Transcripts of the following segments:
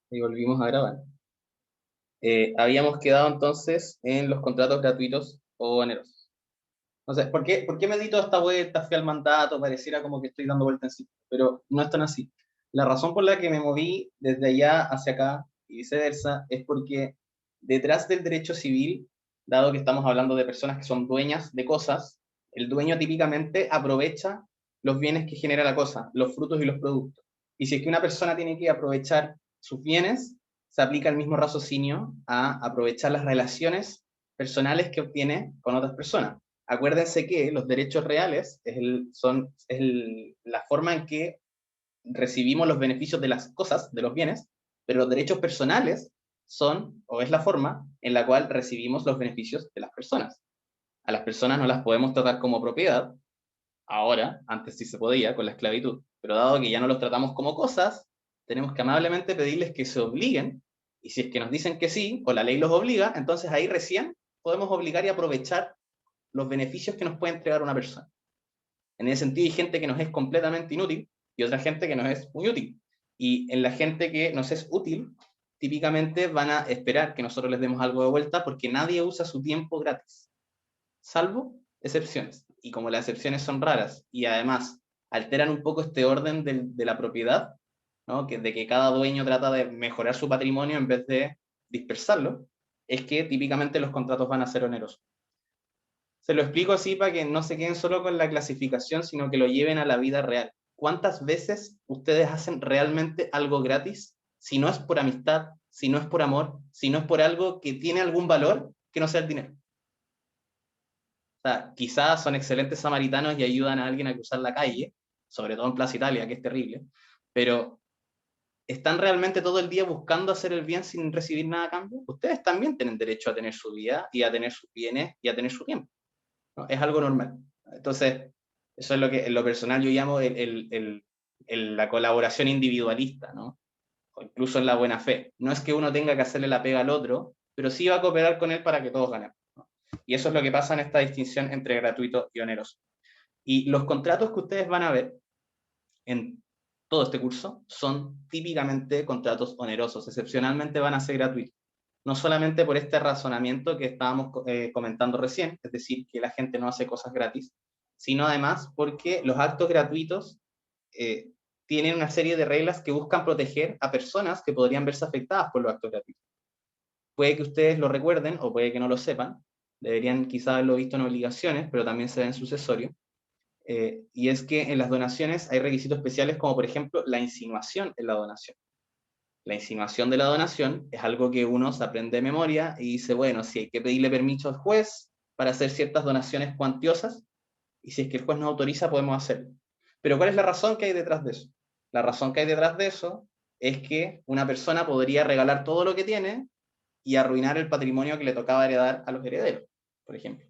Y volvimos a grabar. Habíamos quedado entonces en los contratos gratuitos o onerosos. No sé, ¿por qué me di toda esta vuelta? Fui al mandato, pareciera como que estoy dando vuelta en sí, pero no es tan así. La razón por la que me moví desde allá hacia acá y viceversa es porque detrás del derecho civil, dado que estamos hablando de personas que son dueñas de cosas, el dueño típicamente aprovecha los bienes que genera la cosa, los frutos y los productos. Y si es que una persona tiene que aprovechar sus bienes, se aplica el mismo raciocinio a aprovechar las relaciones personales que obtiene con otras personas. Acuérdense que los derechos reales la forma en que recibimos los beneficios de las cosas, de los bienes, pero los derechos personales son, o es la forma en la cual recibimos los beneficios de las personas. A las personas no las podemos tratar como propiedad, ahora, antes sí se podía con la esclavitud, pero dado que ya no los tratamos como cosas, tenemos que amablemente pedirles que se obliguen, y si es que nos dicen que sí, o la ley los obliga, entonces ahí recién podemos obligar y aprovechar los beneficios que nos puede entregar una persona. En ese sentido hay gente que nos es completamente inútil y otra gente que nos es muy útil. Y en la gente que nos es útil, típicamente van a esperar que nosotros les demos algo de vuelta porque nadie usa su tiempo gratis, salvo excepciones. Y como las excepciones son raras y además alteran un poco este orden de la propiedad, ¿no? De que cada dueño trata de mejorar su patrimonio en vez de dispersarlo, es que típicamente los contratos van a ser onerosos. Se lo explico así para que no se queden solo con la clasificación, sino que lo lleven a la vida real. ¿Cuántas veces ustedes hacen realmente algo gratis? Si no es por amistad, si no es por amor, si no es por algo que tiene algún valor que no sea el dinero. O sea, quizás son excelentes samaritanos y ayudan a alguien a cruzar la calle, sobre todo en Plaza Italia, que es terrible, pero ¿están realmente todo el día buscando hacer el bien sin recibir nada a cambio? Ustedes también tienen derecho a tener su vida y a tener sus bienes y a tener su tiempo, ¿no? Es algo normal. Entonces, eso es lo que en lo personal yo llamo la colaboración individualista, ¿no? O incluso en la buena fe. No es que uno tenga que hacerle la pega al otro, pero sí va a cooperar con él para que todos ganen, ¿no? Y eso es lo que pasa en esta distinción entre gratuito y oneroso. Y los contratos que ustedes van a ver en todo este curso son típicamente contratos onerosos, excepcionalmente van a ser gratuitos. No solamente por este razonamiento que estábamos comentando recién, es decir, que la gente no hace cosas gratis, sino además porque los actos gratuitos eh, tienen una serie de reglas que buscan proteger a personas que podrían verse afectadas por los actos gratuitos. Puede que ustedes lo recuerden o puede que no lo sepan, deberían quizás haberlo visto en obligaciones, pero también se ve en sucesorio, y es que en las donaciones hay requisitos especiales como por ejemplo la insinuación en la donación. La insinuación de la donación es algo que uno se aprende de memoria y dice, bueno, si hay que pedirle permiso al juez para hacer ciertas donaciones cuantiosas, y si es que el juez nos autoriza, podemos hacerlo. Pero ¿cuál es la razón que hay detrás de eso? La razón que hay detrás de eso es que una persona podría regalar todo lo que tiene y arruinar el patrimonio que le tocaba heredar a los herederos, por ejemplo.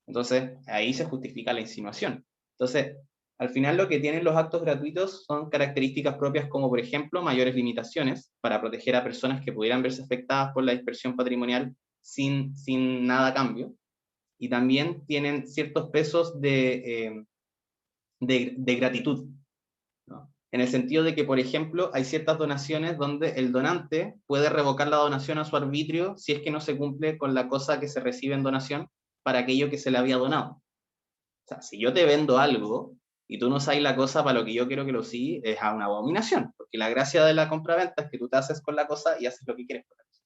Entonces, ahí se justifica la insinuación. Entonces, al final lo que tienen los actos gratuitos son características propias como, por ejemplo, mayores limitaciones para proteger a personas que pudieran verse afectadas por la dispersión patrimonial sin nada a cambio. Y también tienen ciertos pesos de gratitud, ¿no? En el sentido de que, por ejemplo, hay ciertas donaciones donde el donante puede revocar la donación a su arbitrio si es que no se cumple con la cosa que se recibe en donación para aquello que se le había donado. O sea, si yo te vendo algo y tú no sabes la cosa para lo que yo quiero que lo sí, es a una abominación, porque la gracia de la compraventa es que tú te haces con la cosa y haces lo que quieres con la cosa.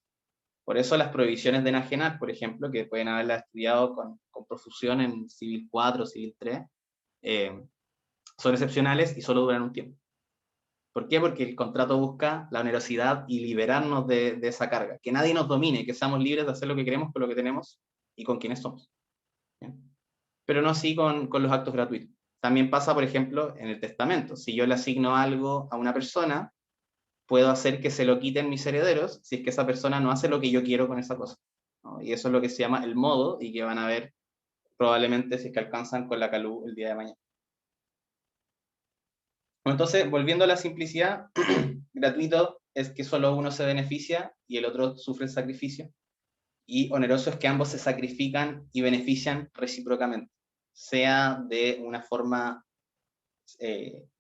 Por eso las prohibiciones de enajenar, por ejemplo, que pueden haberla estudiado con profusión en Civil 4, Civil 3, eh, son excepcionales y solo duran un tiempo. ¿Por qué? Porque el contrato busca la onerosidad y liberarnos de esa carga, que nadie nos domine, que seamos libres de hacer lo que queremos con lo que tenemos y con quienes somos. ¿Bien? Pero no así con los actos gratuitos. También pasa, por ejemplo, en el testamento. Si yo le asigno algo a una persona, puedo hacer que se lo quiten mis herederos si es que esa persona no hace lo que yo quiero con esa cosa, ¿no? Y eso es lo que se llama el modo y que van a ver probablemente si es que alcanzan con la CALU el día de mañana. Entonces, volviendo a la simplicidad, gratuito es que solo uno se beneficia y el otro sufre el sacrificio. Y oneroso es que ambos se sacrifican y benefician recíprocamente, sea de una forma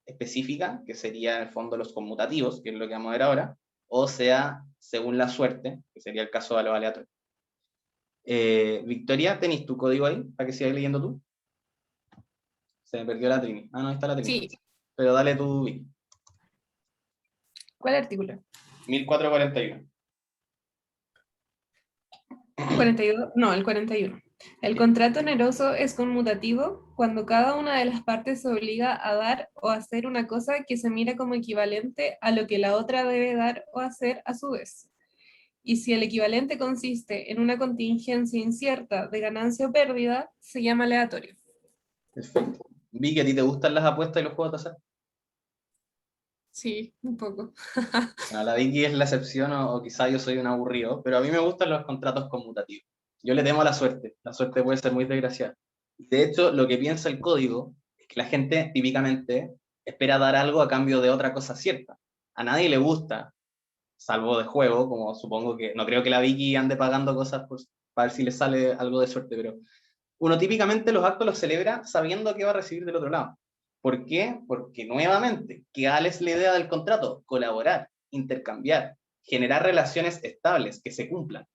específica, que sería en el fondo los conmutativos, que es lo que vamos a ver ahora, o sea según la suerte, que sería el caso de los aleatorios. Victoria, ¿tenés tu código ahí para que sigas leyendo tú? Se me perdió la Trini. Ah, no, ahí está la Trini. Sí. Pero dale tú, Vic. ¿Cuál artículo? 1441. 42, no, el 41. El contrato oneroso es conmutativo cuando cada una de las partes se obliga a dar o hacer una cosa que se mira como equivalente a lo que la otra debe dar o hacer a su vez. Y si el equivalente consiste en una contingencia incierta de ganancia o pérdida, se llama aleatorio. Perfecto. Vic, ¿a ti te gustan las apuestas y los juegos de azar? Sí, un poco. Bueno, la Vicky es la excepción o quizá yo soy un aburrido, pero a mí me gustan los contratos conmutativos. Yo le temo a la suerte puede ser muy desgraciada. De hecho, lo que piensa el código es que la gente típicamente espera dar algo a cambio de otra cosa cierta. A nadie le gusta, salvo de juego, como supongo que, no creo que la Vicky ande pagando cosas para ver si le sale algo de suerte, pero uno típicamente los actos los celebra sabiendo que va a recibir del otro lado. ¿Por qué? Porque nuevamente, ¿cuál es la idea del contrato? Colaborar, intercambiar, generar relaciones estables que se cumplan.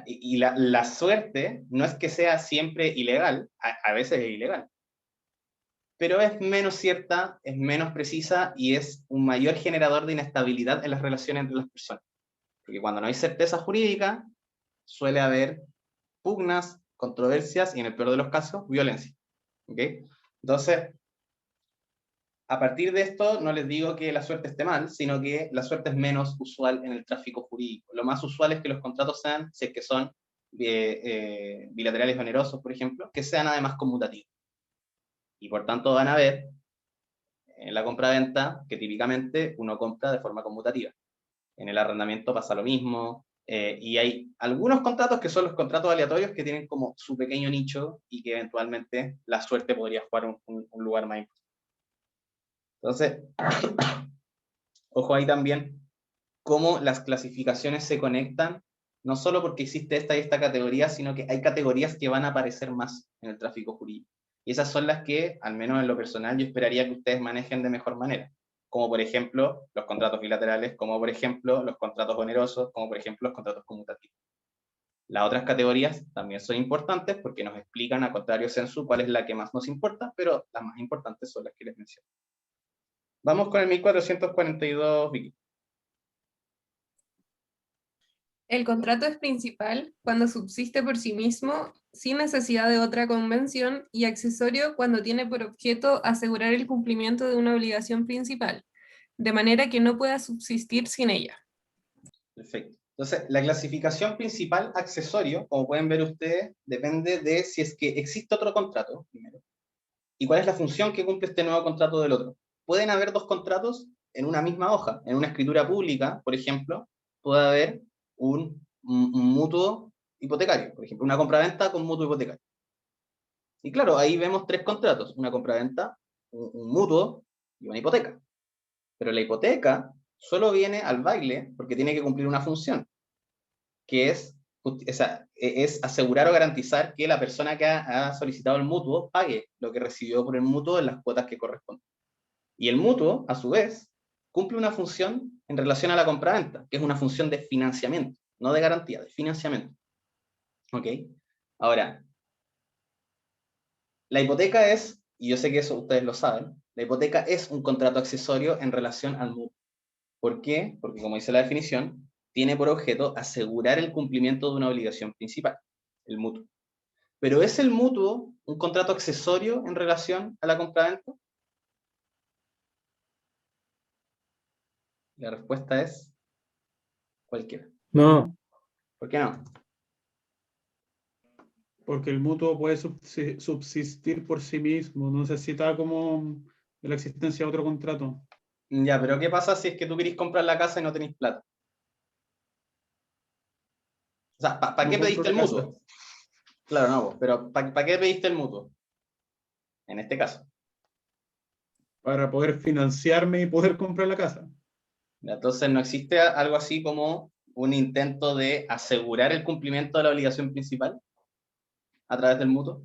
Y la suerte no es que sea siempre ilegal, a veces es ilegal, pero es menos cierta, es menos precisa y es un mayor generador de inestabilidad en las relaciones entre las personas. Porque cuando no hay certeza jurídica, suele haber pugnas, controversias y en el peor de los casos, violencia. ¿Okay? Entonces, a partir de esto, no les digo que la suerte esté mal, sino que la suerte es menos usual en el tráfico jurídico. Lo más usual es que los contratos sean, si es que son bilaterales onerosos, por ejemplo, que sean además conmutativos. Y por tanto van a ver en la compra-venta que típicamente uno compra de forma conmutativa. En el arrendamiento pasa lo mismo, y hay algunos contratos que son los contratos aleatorios que tienen como su pequeño nicho y que eventualmente la suerte podría jugar un lugar más importante. Entonces, ojo ahí también cómo las clasificaciones se conectan, no solo porque existe esta y esta categoría, sino que hay categorías que van a aparecer más en el tráfico jurídico. Y esas son las que, al menos en lo personal, yo esperaría que ustedes manejen de mejor manera. Como por ejemplo los contratos bilaterales, como por ejemplo los contratos onerosos, como por ejemplo los contratos conmutativos. Las otras categorías también son importantes porque nos explican a contrario sensu cuál es la que más nos importa, pero las más importantes son las que les menciono. Vamos con el 1442, Vicky. El contrato es principal cuando subsiste por sí mismo sin necesidad de otra convención y accesorio cuando tiene por objeto asegurar el cumplimiento de una obligación principal, de manera que no pueda subsistir sin ella. Perfecto. Entonces, la clasificación principal accesorio, como pueden ver ustedes, depende de si es que existe otro contrato, primero, y cuál es la función que cumple este nuevo contrato del otro. Pueden haber dos contratos en una misma hoja. En una escritura pública, por ejemplo, puede haber un mutuo hipotecario, por ejemplo, una compraventa con mutuo hipotecario. Y claro, ahí vemos tres contratos, una compraventa, un mutuo y una hipoteca. Pero la hipoteca solo viene al baile porque tiene que cumplir una función, que es asegurar o garantizar que la persona que ha solicitado el mutuo pague lo que recibió por el mutuo en las cuotas que corresponden. Y el mutuo, a su vez, cumple una función en relación a la compraventa, que es una función de financiamiento, no de garantía, de financiamiento. ¿Ok? Ahora, la hipoteca es, y yo sé que eso ustedes lo saben, la hipoteca es un contrato accesorio en relación al mutuo. ¿Por qué? Porque, como dice la definición, tiene por objeto asegurar el cumplimiento de una obligación principal, el mutuo. ¿Pero es el mutuo un contrato accesorio en relación a la compraventa? La respuesta es cualquiera. No, ¿Por qué no? porque el mutuo puede subsistir por sí mismo, no necesita como de la existencia de otro contrato. Ya, pero ¿qué pasa si es que tú querís comprar la casa y no tenéis plata? O sea, ¿para No qué compro pediste la el casa mutuo? Claro, no, pero ¿para qué pediste el mutuo? En este caso. para poder financiarme y poder comprar la casa. Entonces, ¿no existe algo así como un intento de asegurar el cumplimiento de la obligación principal a través del mutuo?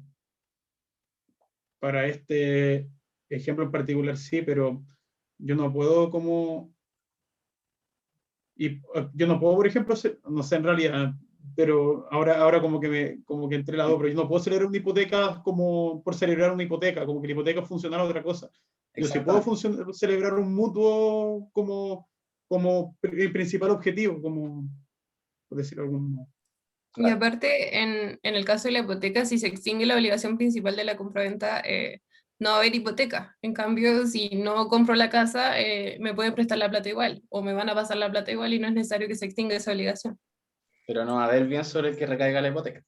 Para este ejemplo en particular sí, pero yo no puedo como Y yo no puedo, por ejemplo, no sé en realidad, pero ahora como que entré la duda, pero yo no puedo celebrar una hipoteca como por celebrar una hipoteca, como que la hipoteca funciona otra cosa. Yo sí puedo Exactamente. celebrar un mutuo como principal objetivo, como por decirlo de algún modo. Y Claro. aparte, en el caso de la hipoteca, si se extingue la obligación principal de la compraventa, no va a haber hipoteca. En cambio, si no compro la casa, me pueden prestar la plata igual, o me van a pasar la plata igual y no es necesario que se extinga esa obligación. Pero no va a haber bien sobre el que recaiga la hipoteca.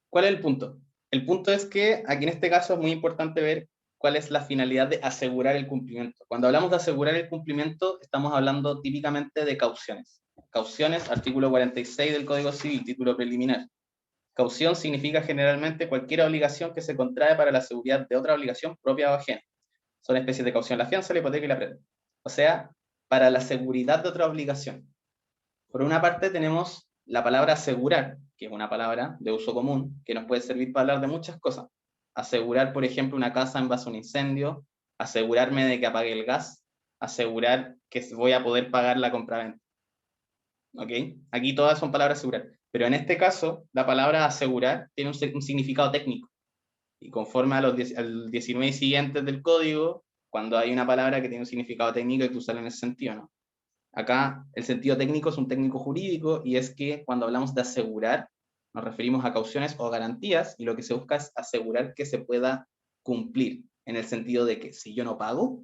¿Cuál es el punto? El punto es que aquí en este caso es muy importante ver cuál es la finalidad de asegurar el cumplimiento. Cuando hablamos de asegurar el cumplimiento, estamos hablando típicamente de cauciones. Cauciones, artículo 46 del Código Civil, título preliminar. Caución significa generalmente cualquier obligación que se contrae para la seguridad de otra obligación propia o ajena. Son especies de caución la fianza, la hipoteca y la prenda. O sea, para la seguridad de otra obligación. Por una parte tenemos la palabra asegurar, que es una palabra de uso común, que nos puede servir para hablar de muchas cosas. Asegurar, por ejemplo, una casa en base a un incendio, asegurarme de que apague el gas, asegurar que voy a poder pagar la compraventa. ¿Ok? Aquí todas son palabras asegurar. Pero en este caso, la palabra asegurar tiene un significado técnico. Y conforme a al 19 siguientes del código, cuando hay una palabra que tiene un significado técnico, hay que usarla en ese sentido, ¿no? Acá el sentido técnico es un técnico jurídico y es que cuando hablamos de asegurar, nos referimos a cauciones o garantías y lo que se busca es asegurar que se pueda cumplir, en el sentido de que si yo no pago,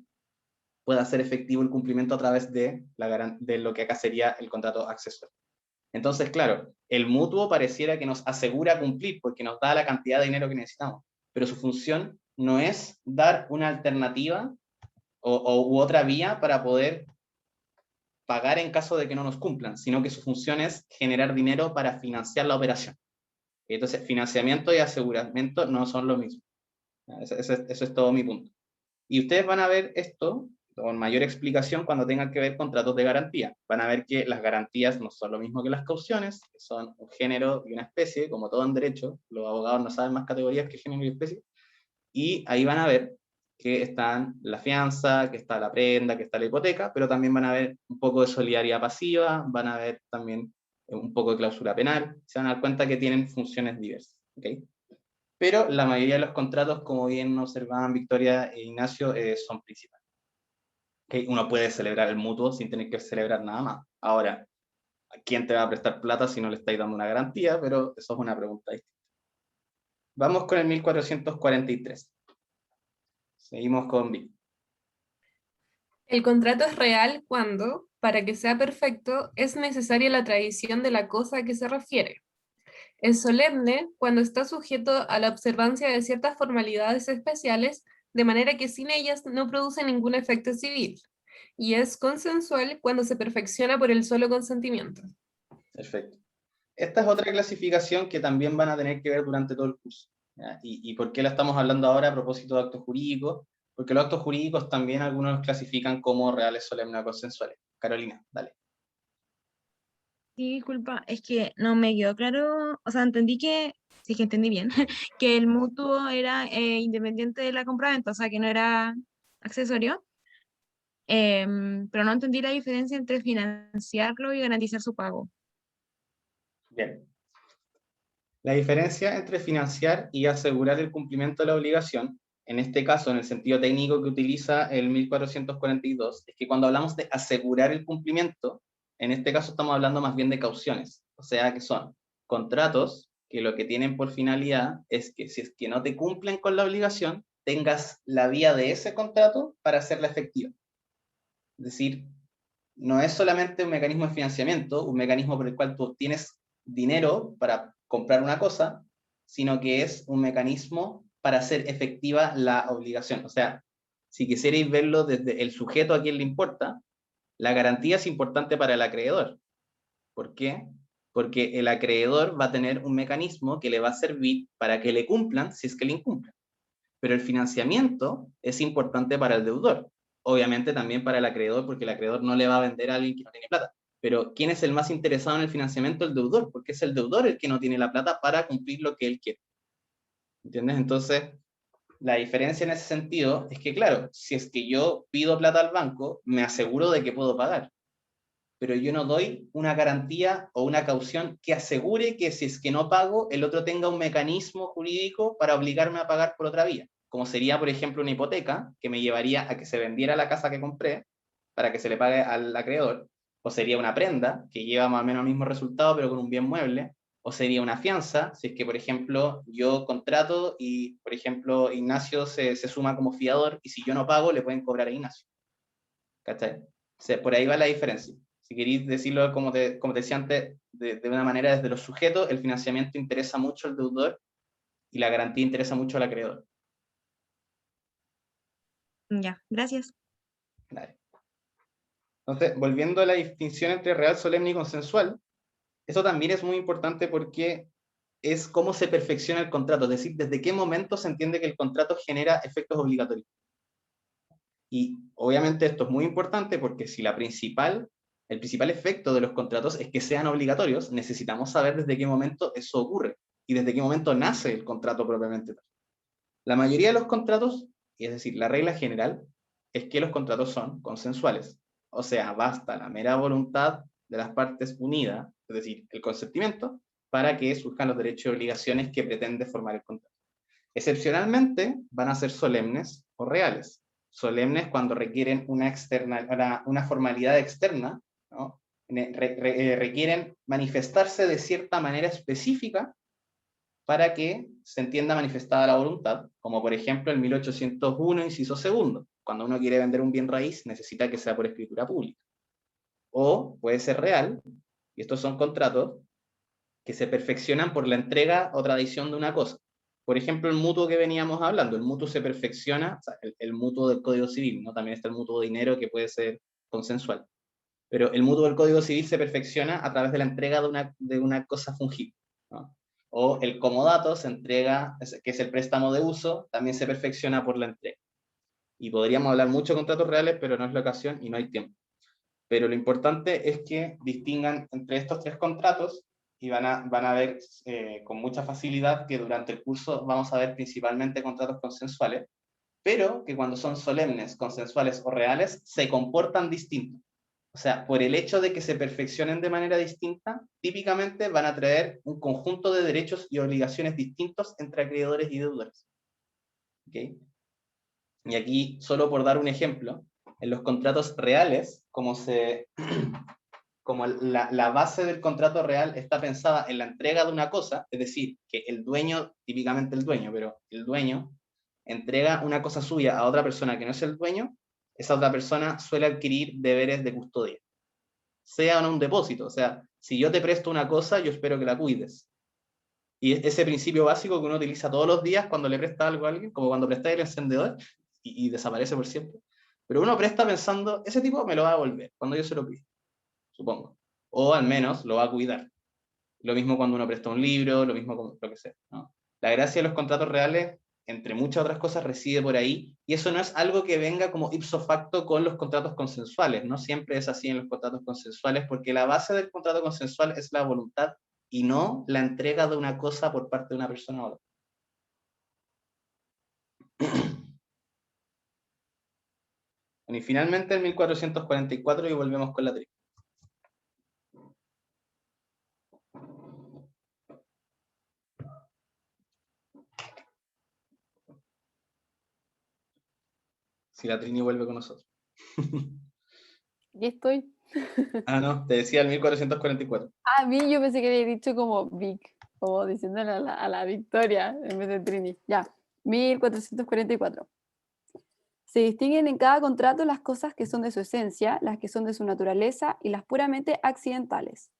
pueda ser efectivo el cumplimiento a través de lo que acá sería el contrato accesorio. Entonces, claro, el mutuo pareciera que nos asegura cumplir porque nos da la cantidad de dinero que necesitamos, pero su función no es dar una alternativa u otra vía para poder pagar en caso de que no nos cumplan, sino que su función es generar dinero para financiar la operación. Entonces, financiamiento y aseguramiento no son lo mismo. Eso es todo mi punto. Y ustedes van a ver esto con mayor explicación cuando tengan que ver contratos de garantía. Van a ver que las garantías no son lo mismo que las cauciones, que son un género y una especie, como todo en derecho. Los abogados no saben más categorías que género y especie. Y ahí van a ver que están la fianza, que está la prenda, que está la hipoteca, pero también van a ver un poco de solidaridad pasiva, van a ver también un poco de cláusula penal, se van a dar cuenta que tienen funciones diversas. ¿Okay? Pero la mayoría de los contratos, como bien observaban Victoria e Ignacio, son principales. ¿Okay? Uno puede celebrar el mutuo sin tener que celebrar nada más. Ahora, ¿quién te va a prestar plata si no le estáis dando una garantía? Pero eso es una pregunta distinta. Vamos con el 1443. Seguimos con Vic. El contrato es real cuando, para que sea perfecto, es necesaria la tradición de la cosa a que se refiere. Es solemne cuando está sujeto a la observancia de ciertas formalidades especiales, de manera que sin ellas no produce ningún efecto civil. Y es consensual cuando se perfecciona por el solo consentimiento. Perfecto. Esta es otra clasificación que también van a tener que ver durante todo el curso. ¿Ya? ¿Y por qué la estamos hablando ahora a propósito de actos jurídicos? Porque los actos jurídicos también algunos los clasifican como reales, solemnes o consensuales. Carolina, dale. Sí, disculpa, es que no me quedó claro, o sea, entendí que, sí que entendí bien, que el mutuo era independiente de la compraventa, o sea, que no era accesorio, pero no entendí la diferencia entre financiarlo y garantizar su pago. Bien. La diferencia entre financiar y asegurar el cumplimiento de la obligación, en este caso, en el sentido técnico que utiliza el 1442, es que cuando hablamos de asegurar el cumplimiento, en este caso estamos hablando más bien de cauciones, o sea que son contratos que lo que tienen por finalidad es que si es que no te cumplen con la obligación, tengas la vía de ese contrato para hacerla efectiva. Es decir, no es solamente un mecanismo de financiamiento, un mecanismo por el cual tú obtienes dinero para comprar una cosa, sino que es un mecanismo para hacer efectiva la obligación. O sea, si quisierais verlo desde el sujeto a quien le importa, la garantía es importante para el acreedor. ¿Por qué? Porque el acreedor va a tener un mecanismo que le va a servir para que le cumplan si es que le incumplen. Pero el financiamiento es importante para el deudor. Obviamente también para el acreedor, porque el acreedor no le va a vender a alguien que no tiene plata. Pero ¿quién es el más interesado en el financiamiento? El deudor, porque es el deudor el que no tiene la plata para cumplir lo que él quiere. ¿Entiendes? Entonces, la diferencia en ese sentido es que, claro, si es que yo pido plata al banco, me aseguro de que puedo pagar. pero yo no doy una garantía o una caución que asegure que si es que no pago, el otro tenga un mecanismo jurídico para obligarme a pagar por otra vía, como sería, por ejemplo, una hipoteca, que me llevaría a que se vendiera la casa que compré para que se le pague al acreedor, o sería una prenda, que lleva más o menos el mismo resultado, pero con un bien mueble, o sería una fianza, si es que, por ejemplo, yo contrato y, por ejemplo, Ignacio se suma como fiador, y si yo no pago, le pueden cobrar a Ignacio. ¿Cachai? O sea, por ahí va la diferencia. Si queréis decirlo como te decía antes, de una manera desde los sujetos, el financiamiento interesa mucho al deudor y la garantía interesa mucho al acreedor. Ya, gracias. Dale. Entonces, volviendo a la distinción entre real, solemne y consensual, eso también es muy importante porque es cómo se perfecciona el contrato, es decir, desde qué momento se entiende que el contrato genera efectos obligatorios. Y obviamente esto es muy importante porque si el principal efecto de los contratos es que sean obligatorios, necesitamos saber desde qué momento eso ocurre y desde qué momento nace el contrato propiamente tal. La mayoría de los contratos, es decir, la regla general, es que los contratos son consensuales. O sea, basta la mera voluntad de las partes unidas, es decir, el consentimiento, para que surjan los derechos y obligaciones que pretende formar el contrato. Excepcionalmente, van a ser solemnes o reales. Solemnes cuando requieren una formalidad externa, ¿no? Requieren manifestarse de cierta manera específica para que se entienda manifestada la voluntad, como por ejemplo el 1801, inciso segundo. Cuando uno quiere vender un bien raíz, necesita que sea por escritura pública. O puede ser real, y estos son contratos que se perfeccionan por la entrega o tradición de una cosa. Por ejemplo, el mutuo que veníamos hablando, el mutuo se perfecciona, o sea, el mutuo del Código Civil, ¿no? También está el mutuo de dinero que puede ser consensual. Pero el mutuo del Código Civil se perfecciona a través de la entrega de una cosa fungible, ¿no? O el comodato se entrega, que es el préstamo de uso, también se perfecciona por la entrega. Y podríamos hablar mucho de contratos reales, pero no es la ocasión y no hay tiempo. Pero lo importante es que distingan entre estos tres contratos y van a ver con mucha facilidad que durante el curso vamos a ver principalmente contratos consensuales, pero que cuando son solemnes, consensuales o reales, se comportan distintos. O sea, por el hecho de que se perfeccionen de manera distinta, típicamente van a traer un conjunto de derechos y obligaciones distintos entre acreedores y deudores. ¿Okay? Y aquí, solo por dar un ejemplo, en los contratos reales, como la base del contrato real está pensada en la entrega de una cosa, es decir, que el dueño, típicamente el dueño, pero el dueño entrega una cosa suya a otra persona que no es el dueño, esa otra persona suele adquirir deberes de custodia, sea o no un depósito. O sea, si yo te presto una cosa, yo espero que la cuides. Y ese principio básico que uno utiliza todos los días cuando le presta algo a alguien, como cuando prestas el encendedor y desaparece por siempre. Pero uno presta pensando, ese tipo me lo va a devolver cuando yo se lo pido, supongo. O al menos lo va a cuidar. Lo mismo cuando uno presta un libro, lo mismo con lo que sea, ¿no? La gracia de los contratos reales, entre muchas otras cosas, reside por ahí, y eso no es algo que venga como ipso facto con los contratos consensuales, no siempre es así en los contratos consensuales, porque la base del contrato consensual es la voluntad y no la entrega de una cosa por parte de una persona a otra. Y finalmente en 1444 y volvemos con la tri. Si la Trini vuelve con nosotros. Aquí estoy. Ah, no, te decía el 1444. Ah, yo pensé que había dicho como Vic, como diciéndole a la Victoria en vez de Trini. Ya, 1444. Se distinguen en cada contrato las cosas que son de su esencia, las que son de su naturaleza y las puramente accidentales.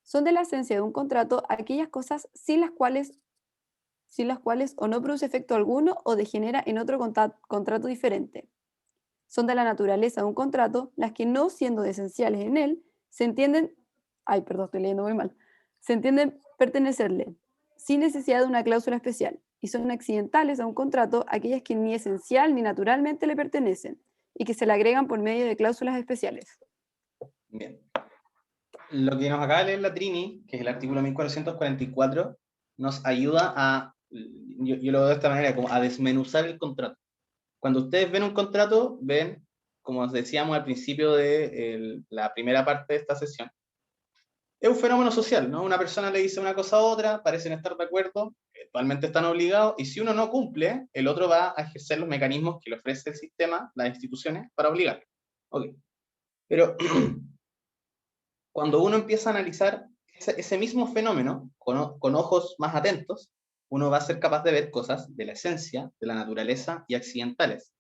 Son de la esencia de un contrato aquellas cosas sin las cuales o no produce efecto alguno o degenera en otro contrato diferente. Son de la naturaleza de un contrato las que no siendo esenciales en él, se entienden pertenecerle, sin necesidad de una cláusula especial, y son accidentales a un contrato aquellas que ni esencial ni naturalmente le pertenecen, y que se le agregan por medio de cláusulas especiales. Bien. Lo que nos acaba de leer la Trini, que es el artículo 1444, nos ayuda a, yo lo veo de esta manera, como a desmenuzar el contrato. Cuando ustedes ven un contrato, ven como decíamos al principio de la primera parte de esta sesión, es un fenómeno social, ¿no? Una persona le dice una cosa a otra, parecen estar de acuerdo, eventualmente están obligados, y si uno no cumple, el otro va a ejercer los mecanismos que le ofrece el sistema, las instituciones, para obligar. Okay. Pero cuando uno empieza a analizar ese mismo fenómeno con ojos más atentos, uno va a ser capaz de ver cosas de la esencia, de la naturaleza y accidentales.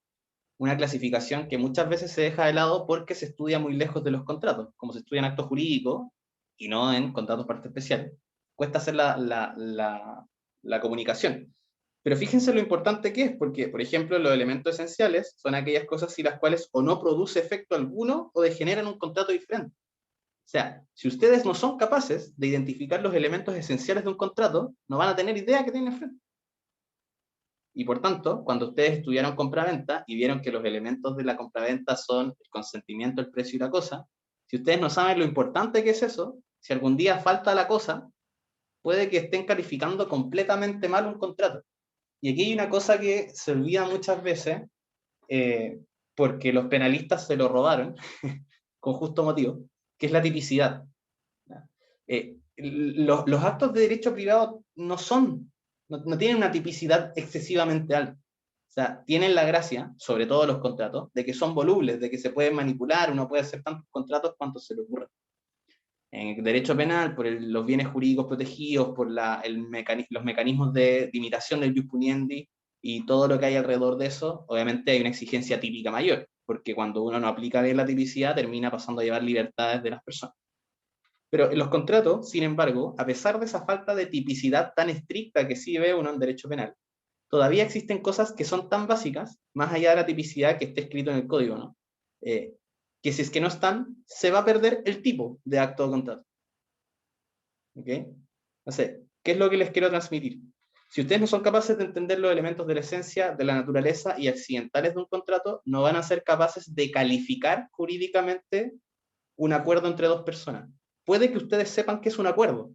Una clasificación que muchas veces se deja de lado porque se estudia muy lejos de los contratos, como se estudia en actos jurídicos y no en contratos parte especial. Cuesta hacer la comunicación. Pero fíjense lo importante que es, porque, por ejemplo, los elementos esenciales son aquellas cosas sin las cuales o no produce efecto alguno o degeneran un contrato diferente. O sea, si ustedes no son capaces de identificar los elementos esenciales de un contrato, no van a tener idea que tienen enfrente. Y por tanto, cuando ustedes estudiaron compraventa y vieron que los elementos de la compraventa son el consentimiento, el precio y la cosa, si ustedes no saben lo importante que es eso, si algún día falta la cosa, puede que estén calificando completamente mal un contrato. Y aquí hay una cosa que se olvida muchas veces, porque los penalistas se lo robaron, con justo motivo, que es la tipicidad. Los actos de derecho privado no tienen una tipicidad excesivamente alta. O sea, tienen la gracia, sobre todo los contratos, de que son volubles, de que se pueden manipular, uno puede hacer tantos contratos cuantos se le ocurra. En el derecho penal, por los bienes jurídicos protegidos, por los mecanismos de limitación del jus puniendi y todo lo que hay alrededor de eso, obviamente hay una exigencia típica mayor, porque cuando uno no aplica bien la tipicidad, termina pasando a llevar libertades de las personas. Pero en los contratos, sin embargo, a pesar de esa falta de tipicidad tan estricta que sí ve uno en derecho penal, todavía existen cosas que son tan básicas, más allá de la tipicidad que esté escrito en el código, ¿no? Que si es que no están, se va a perder el tipo de acto de contrato. ¿Ok? No sé, ¿qué es lo que les quiero transmitir? Si ustedes no son capaces de entender los elementos de la esencia, de la naturaleza y accidentales de un contrato, no van a ser capaces de calificar jurídicamente un acuerdo entre dos personas. Puede que ustedes sepan que es un acuerdo,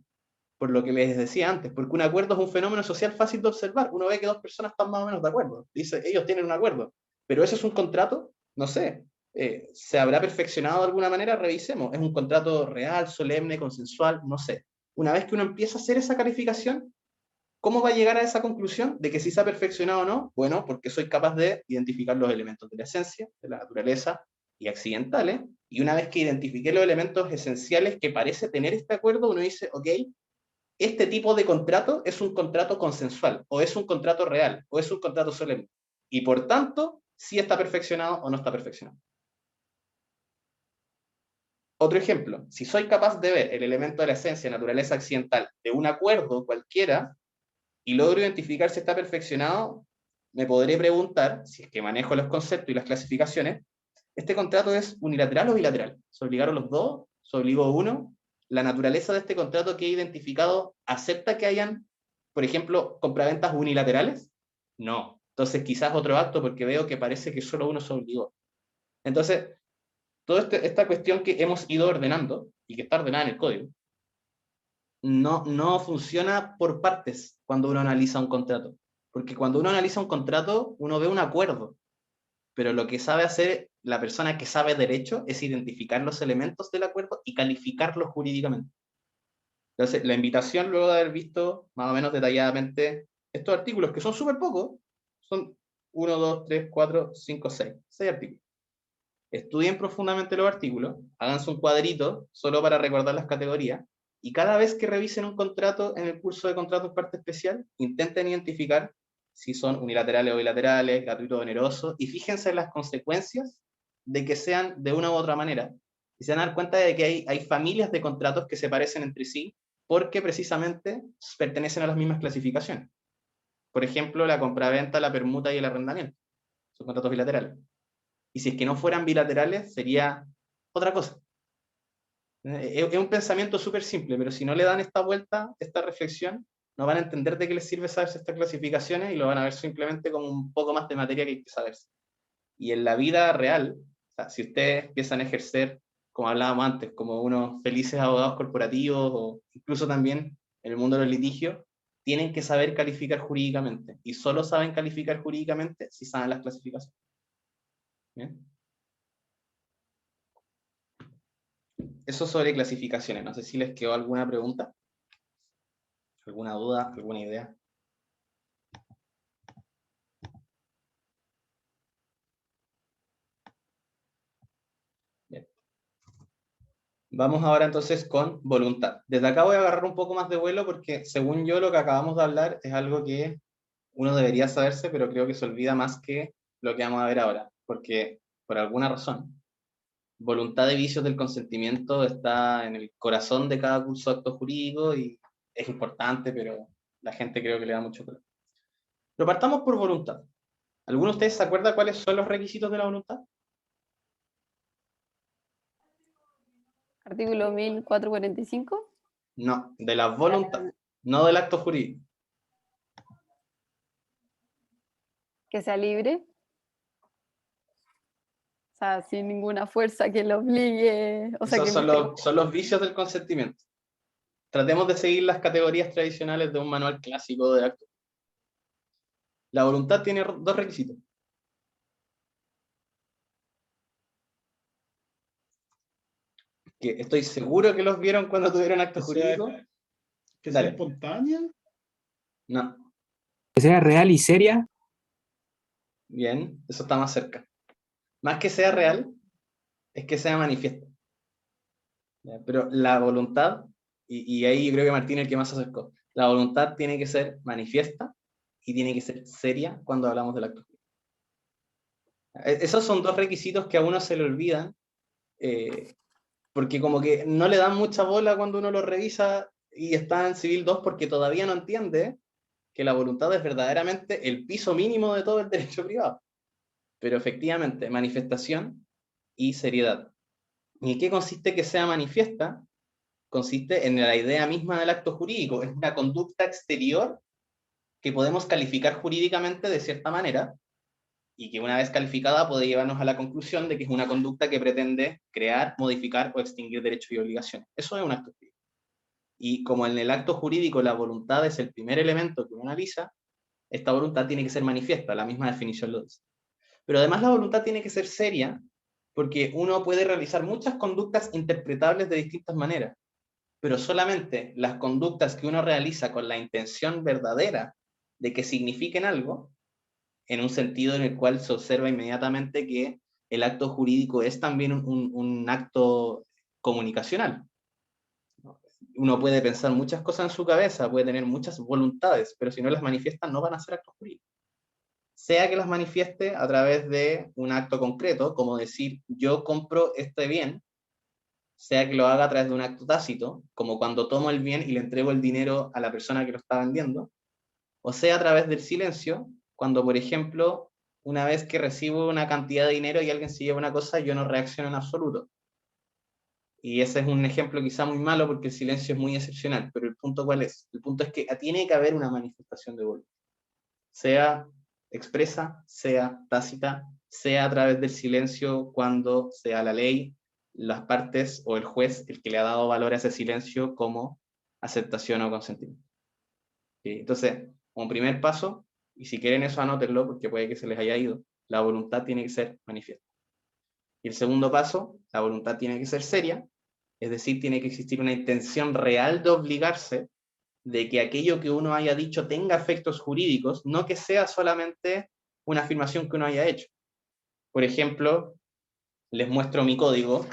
por lo que les decía antes, porque un acuerdo es un fenómeno social fácil de observar. Uno ve que dos personas están más o menos de acuerdo. Dice, ellos tienen un acuerdo. Pero ¿eso es un contrato? No sé. ¿Se habrá perfeccionado de alguna manera? Revisemos. ¿Es un contrato real, solemne, consensual? No sé. Una vez que uno empieza a hacer esa calificación, ¿cómo va a llegar a esa conclusión de que si se ha perfeccionado o no? Bueno, porque soy capaz de identificar los elementos de la esencia, de la naturaleza y accidentales, y una vez que identifiqué los elementos esenciales que parece tener este acuerdo, uno dice, ok, este tipo de contrato es un contrato consensual, o es un contrato real, o es un contrato solemne, y por tanto, si está perfeccionado o no está perfeccionado. Otro ejemplo, si soy capaz de ver el elemento de la esencia, naturaleza accidental de un acuerdo cualquiera, y logro identificar si está perfeccionado, me podré preguntar, si es que manejo los conceptos y las clasificaciones, ¿este contrato es unilateral o bilateral? ¿Se obligaron los dos? ¿Se obligó uno? ¿La naturaleza de este contrato que he identificado acepta que hayan, por ejemplo, compraventas unilaterales? No. Entonces quizás otro acto porque veo que parece que solo uno se obligó. Entonces, toda esta cuestión que hemos ido ordenando y que está ordenada en el código, no funciona por partes cuando uno analiza un contrato. Porque cuando uno analiza un contrato, uno ve un acuerdo. Pero lo que sabe hacer la persona que sabe derecho es identificar los elementos del acuerdo y calificarlos jurídicamente. Entonces, la invitación, luego de haber visto más o menos detalladamente estos artículos, que son súper pocos, son 1, 2, 3, 4, 5, 6 artículos. Estudien profundamente los artículos, háganse un cuadrito solo para recordar las categorías, y cada vez que revisen un contrato en el curso de contratos parte especial, intenten identificar si son unilaterales o bilaterales, gratuitos o onerosos, y fíjense en las consecuencias de que sean de una u otra manera, y se van a dar cuenta de que hay familias de contratos que se parecen entre sí, porque precisamente pertenecen a las mismas clasificaciones. Por ejemplo, la compraventa, la permuta y el arrendamiento. Son contratos bilaterales. Y si es que no fueran bilaterales, sería otra cosa. Es un pensamiento súper simple, pero si no le dan esta vuelta, esta reflexión, no van a entender de qué les sirve saberse estas clasificaciones y lo van a ver simplemente como un poco más de materia que hay que saberse. Y en la vida real, o sea, si ustedes empiezan a ejercer, como hablábamos antes, como unos felices abogados corporativos o incluso también en el mundo de los litigios, tienen que saber calificar jurídicamente. Y solo saben calificar jurídicamente si saben las clasificaciones. ¿Bien? eso sobre clasificaciones. No sé si les quedó alguna pregunta, alguna duda, alguna idea. Bien. Vamos ahora entonces con voluntad. Desde acá voy a agarrar un poco más de vuelo porque según yo lo que acabamos de hablar es algo que uno debería saberse, pero creo que se olvida más que lo que vamos a ver ahora, porque por alguna razón, voluntad de vicios del consentimiento está en el corazón de cada curso de acto jurídico y es importante, pero la gente creo que le da mucho color. Pero partamos por voluntad. ¿Alguno de ustedes se acuerda cuáles son los requisitos de la voluntad? Artículo 1445. No, de la voluntad, no del acto jurídico. Que sea libre. O sea, sin ninguna fuerza que lo obligue. O sea, Esos que son los vicios del consentimiento. Tratemos de seguir las categorías tradicionales de un manual clásico de acto. La voluntad tiene dos requisitos. Que estoy seguro que los vieron cuando tuvieron acto jurídico. Que sea Dale. espontánea. No, Que sea real y seria. bien, eso está más cerca. Más que sea real, es que sea manifiesto. ¿Ya? Pero la voluntad, y ahí yo creo que Martín es el que más se acercó, la voluntad tiene que ser manifiesta y tiene que ser seria cuando hablamos del acto jurídico. Esos son dos requisitos que a uno se le olvidan, porque como que no le dan mucha bola cuando uno lo revisa y está en Civil 2 porque todavía no entiende que la voluntad es verdaderamente el piso mínimo de todo el derecho privado. Pero efectivamente, manifestación y seriedad. ¿Y en qué consiste que sea manifiesta? Consiste en la idea misma del acto jurídico. Es una conducta exterior que podemos calificar jurídicamente de cierta manera y que una vez calificada puede llevarnos a la conclusión de que es una conducta que pretende crear, modificar o extinguir derechos y obligaciones. Eso es un acto jurídico. Y como en el acto jurídico la voluntad es el primer elemento que uno analiza, esta voluntad tiene que ser manifiesta, la misma definición lo dice. Pero además la voluntad tiene que ser seria, porque uno puede realizar muchas conductas interpretables de distintas maneras, pero solamente las conductas que uno realiza con la intención verdadera de que signifiquen algo, en un sentido en el cual se observa inmediatamente que el acto jurídico es también un acto comunicacional. Uno puede pensar muchas cosas en su cabeza, puede tener muchas voluntades, pero si no las manifiesta no van a ser actos jurídicos. Sea que las manifieste a través de un acto concreto, como decir yo compro este bien, sea que lo haga a través de un acto tácito, como cuando tomo el bien y le entrego el dinero a la persona que lo está vendiendo, o sea a través del silencio, cuando por ejemplo, una vez que recibo una cantidad de dinero y alguien se lleva una cosa, yo no reacciono en absoluto. Y ese es un ejemplo quizá muy malo porque el silencio es muy excepcional, pero el punto ¿cuál es? El punto es que tiene que haber una manifestación de voluntad, sea expresa, sea tácita, sea a través del silencio cuando sea la ley, las partes o el juez el que le ha dado valor a ese silencio como aceptación o consentimiento. ¿Sí? Entonces, como primer paso, y si quieren eso anótenlo porque puede que se les haya ido, la voluntad tiene que ser manifiesta. Y el segundo paso, la voluntad tiene que ser seria, es decir, tiene que existir una intención real de obligarse de que aquello que uno haya dicho tenga efectos jurídicos, no que sea solamente una afirmación que uno haya hecho. Por ejemplo, les muestro mi código,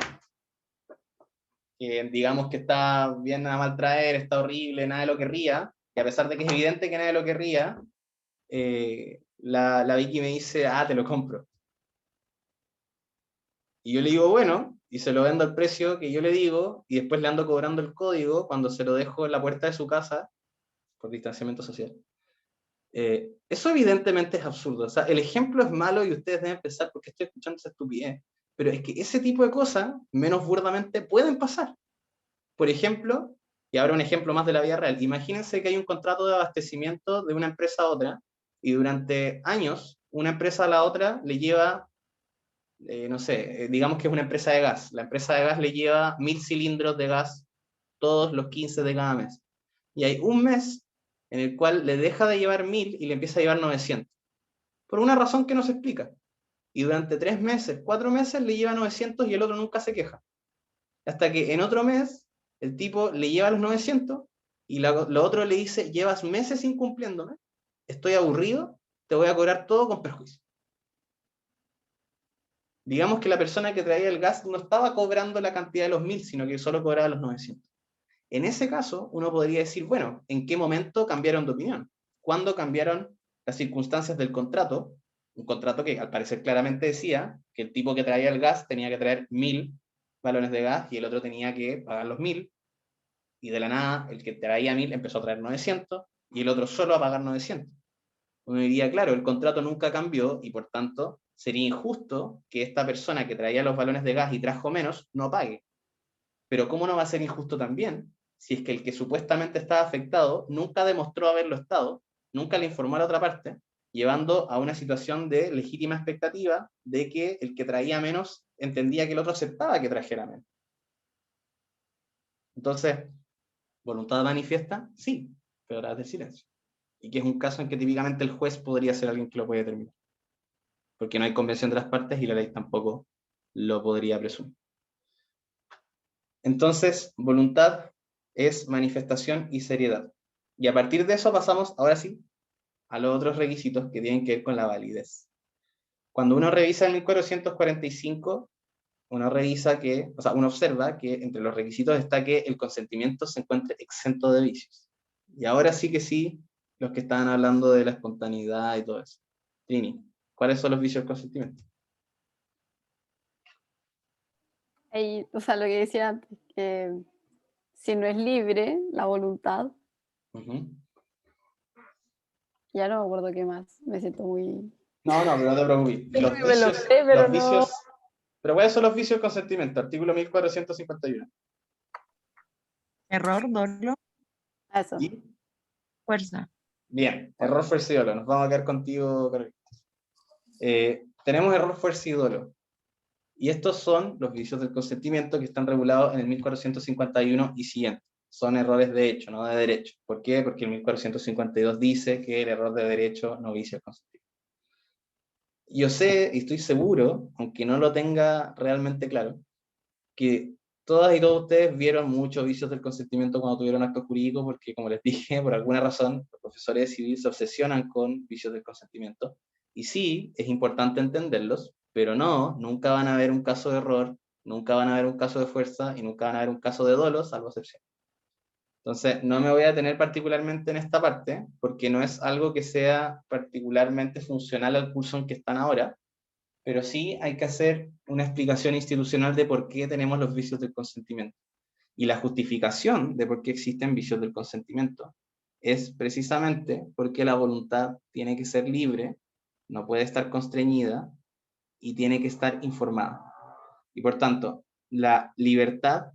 que digamos que está bien a mal traer, está horrible, nadie lo querría, y a pesar de que es evidente que nadie lo querría, la Vicky me dice, te lo compro. Y yo le digo, bueno, y se lo vendo al precio que yo le digo, y después le ando cobrando el código cuando se lo dejo en la puerta de su casa, por distanciamiento social. Eso evidentemente es absurdo. O sea, el ejemplo es malo y ustedes deben pensar por qué estoy escuchando esa estupidez. Pero es que ese tipo de cosas, menos burdamente, pueden pasar. Por ejemplo, y ahora un ejemplo más de la vida real. Imagínense que hay un contrato de abastecimiento de una empresa a otra y durante años una empresa a la otra le lleva, no sé, digamos que es una empresa de gas. La empresa de gas le lleva 1000 cilindros de gas todos los 15 de cada mes. Y hay un mes en el cual le deja de llevar 1000 y le empieza a llevar 900. Por una razón que no se explica. Y durante 3 meses, 4 meses le lleva 900 y el otro nunca se queja. hasta que en otro mes el tipo le lleva los 900 y lo otro le dice, llevas meses incumpliéndome, estoy aburrido, te voy a cobrar todo con perjuicio. Digamos que la persona que traía el gas no estaba cobrando la cantidad de los 1000, sino que solo cobraba los 900. En ese caso, uno podría decir, bueno, ¿en qué momento cambiaron de opinión? ¿Cuándo cambiaron las circunstancias del contrato? Un contrato que al parecer claramente decía que el tipo que traía el gas tenía que traer 1000 galones de gas y el otro tenía que pagar los 1000, y de la nada el que traía 1000 empezó a traer 900 y el otro solo a pagar 900. Uno diría, claro, el contrato nunca cambió y por tanto sería injusto que esta persona que traía los balones de gas y trajo menos no pague. Pero ¿cómo no va a ser injusto también si es que el que supuestamente estaba afectado nunca demostró haberlo estado, nunca le informó a la otra parte, llevando a una situación de legítima expectativa de que el que traía menos entendía que el otro aceptaba que trajera menos? Entonces, ¿voluntad manifiesta? Sí, pero tras del silencio. Y que es un caso en que típicamente el juez podría ser alguien que lo puede determinar. Porque no hay convención de las partes y la ley tampoco lo podría presumir. Entonces, voluntad es manifestación y seriedad. Y a partir de eso pasamos, ahora sí, a los otros requisitos que tienen que ver con la validez. Cuando uno revisa el 1445, uno observa que entre los requisitos está que el consentimiento se encuentre exento de vicios. Y ahora sí que sí, los que estaban hablando de la espontaneidad y todo eso. Trini, ¿cuáles son los vicios del consentimiento? Ahí, o sea, lo que decía antes, que si no es libre la voluntad, ya no me acuerdo qué más, me siento muy... No, pero no te preocupes. Creo que me lo sé, pero no... Pero ¿cuáles son los vicios del consentimiento? Artículo 1451. Error, dolo, Eso. ¿Y? fuerza. Bien, error, fuerza y dolo. Nos vamos a quedar contigo, Carolina. Tenemos error, fuerza y dolo. Y estos son los vicios del consentimiento que están regulados en el 1451 y siguiente. Son errores de hecho, no de derecho. ¿Por qué? Porque el 1452 dice que el error de derecho no vicia el consentimiento. Yo sé y estoy seguro, aunque no lo tenga realmente claro, que todas y todos ustedes vieron muchos vicios del consentimiento cuando tuvieron actos jurídicos, porque como les dije, por alguna razón, los profesores de civil se obsesionan con vicios del consentimiento. Y sí, es importante entenderlos, pero no, nunca van a ver un caso de error, nunca van a ver un caso de fuerza y nunca van a ver un caso de dolo, salvo excepción. Entonces, no me voy a detener particularmente en esta parte, porque no es algo que sea particularmente funcional al curso en que están ahora, pero sí hay que hacer una explicación institucional de por qué tenemos los vicios del consentimiento. Y la justificación de por qué existen vicios del consentimiento es precisamente porque la voluntad tiene que ser libre, no puede estar constreñida y tiene que estar informada. Y por tanto, la libertad,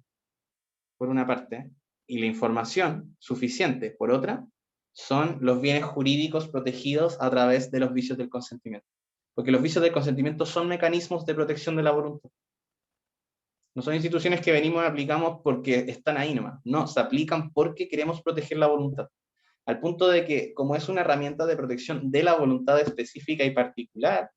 por una parte, y la información suficiente, por otra, son los bienes jurídicos protegidos a través de los vicios del consentimiento. Porque los vicios del consentimiento son mecanismos de protección de la voluntad. No son instituciones que venimos y aplicamos porque están ahí nomás. No, se aplican porque queremos proteger la voluntad. Al punto de que, como es una herramienta de protección de la voluntad específica y particular,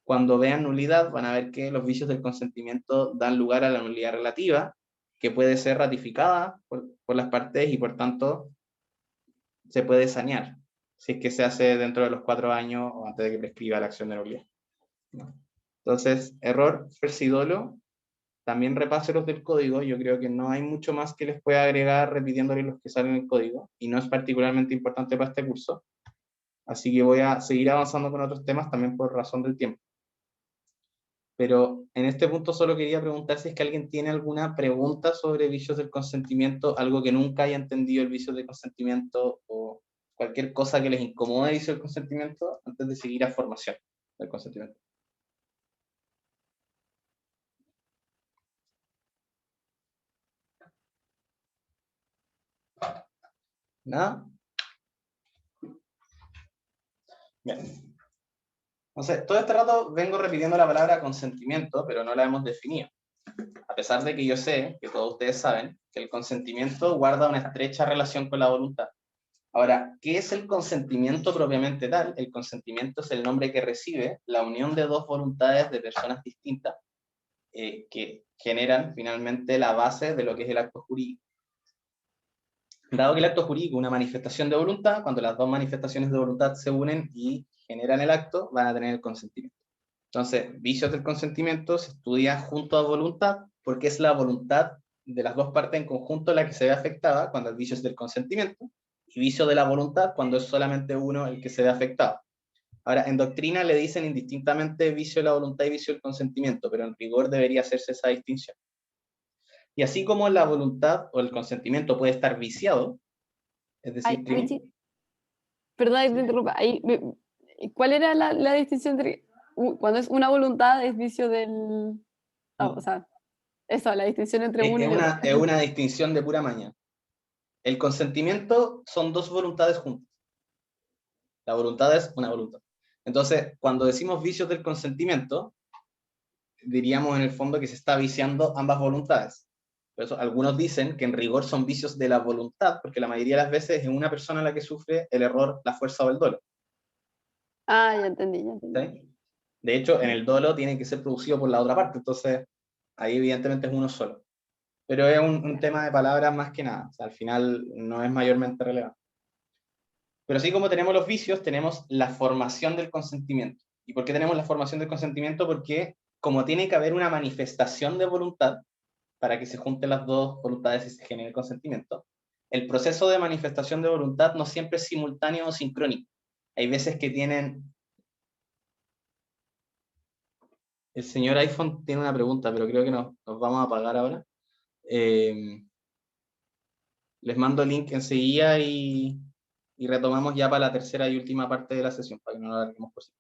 cuando vean nulidad van a ver que los vicios del consentimiento dan lugar a la nulidad relativa, que puede ser ratificada por las partes y por tanto se puede sanear, si es que se hace dentro de los 4 años o antes de que prescriba la acción de nulidad. Entonces, error, fuerza y dolo, también repáselos del código. Yo creo que no hay mucho más que les pueda agregar repitiéndoles los que salen en el código, y no es particularmente importante para este curso. Así que voy a seguir avanzando con otros temas también por razón del tiempo. Pero en este punto solo quería preguntar si es que alguien tiene alguna pregunta sobre vicios del consentimiento, algo que nunca haya entendido el vicio del consentimiento o cualquier cosa que les incomode el vicio del consentimiento antes de seguir a formación del consentimiento. ¿Nada? Bien. Entonces, todo este rato vengo repitiendo la palabra consentimiento, pero no la hemos definido. A pesar de que yo sé, que todos ustedes saben, que el consentimiento guarda una estrecha relación con la voluntad. Ahora, ¿qué es el consentimiento propiamente tal? El consentimiento es el nombre que recibe la unión de dos voluntades de personas distintas que generan finalmente la base de lo que es el acto jurídico. Dado que el acto jurídico es una manifestación de voluntad, cuando las dos manifestaciones de voluntad se unen y generan el acto, van a tener el consentimiento. Entonces, vicios del consentimiento se estudia junto a voluntad, porque es la voluntad de las dos partes en conjunto la que se ve afectada cuando el vicio es del consentimiento, y vicio de la voluntad cuando es solamente uno el que se ve afectado. Ahora, en doctrina le dicen indistintamente vicio de la voluntad y vicio del consentimiento, pero en rigor debería hacerse esa distinción. Y así como la voluntad o el consentimiento puede estar viciado, es decir, Perdón que te interrumpa. ¿Cuál era la distinción entre cuando es una voluntad es vicio del... o sea, eso, la distinción entre uno y otro. es una distinción de pura maña. El consentimiento son dos voluntades juntas. La voluntad es una voluntad. Entonces, cuando decimos vicios del consentimiento, diríamos en el fondo que se está viciando ambas voluntades. Por eso algunos dicen que en rigor son vicios de la voluntad, porque la mayoría de las veces es una persona la que sufre el error, la fuerza o el dolo. Ah, ya entendí, ya entendí. ¿Sí? De hecho, en el dolo tiene que ser producido por la otra parte, entonces ahí evidentemente es uno solo. Pero es un tema de palabras más que nada, o sea, al final no es mayormente relevante. Pero así como tenemos los vicios, tenemos la formación del consentimiento. ¿Y por qué tenemos la formación del consentimiento? Porque como tiene que haber una manifestación de voluntad para que se junten las dos voluntades y se genere el consentimiento, el proceso de manifestación de voluntad no siempre es simultáneo o sincrónico. Hay veces que tienen... El señor iPhone tiene una pregunta, pero creo que nos vamos a apagar ahora. Les mando el link enseguida y retomamos ya para la tercera y última parte de la sesión, para que no la alarguemos por sí.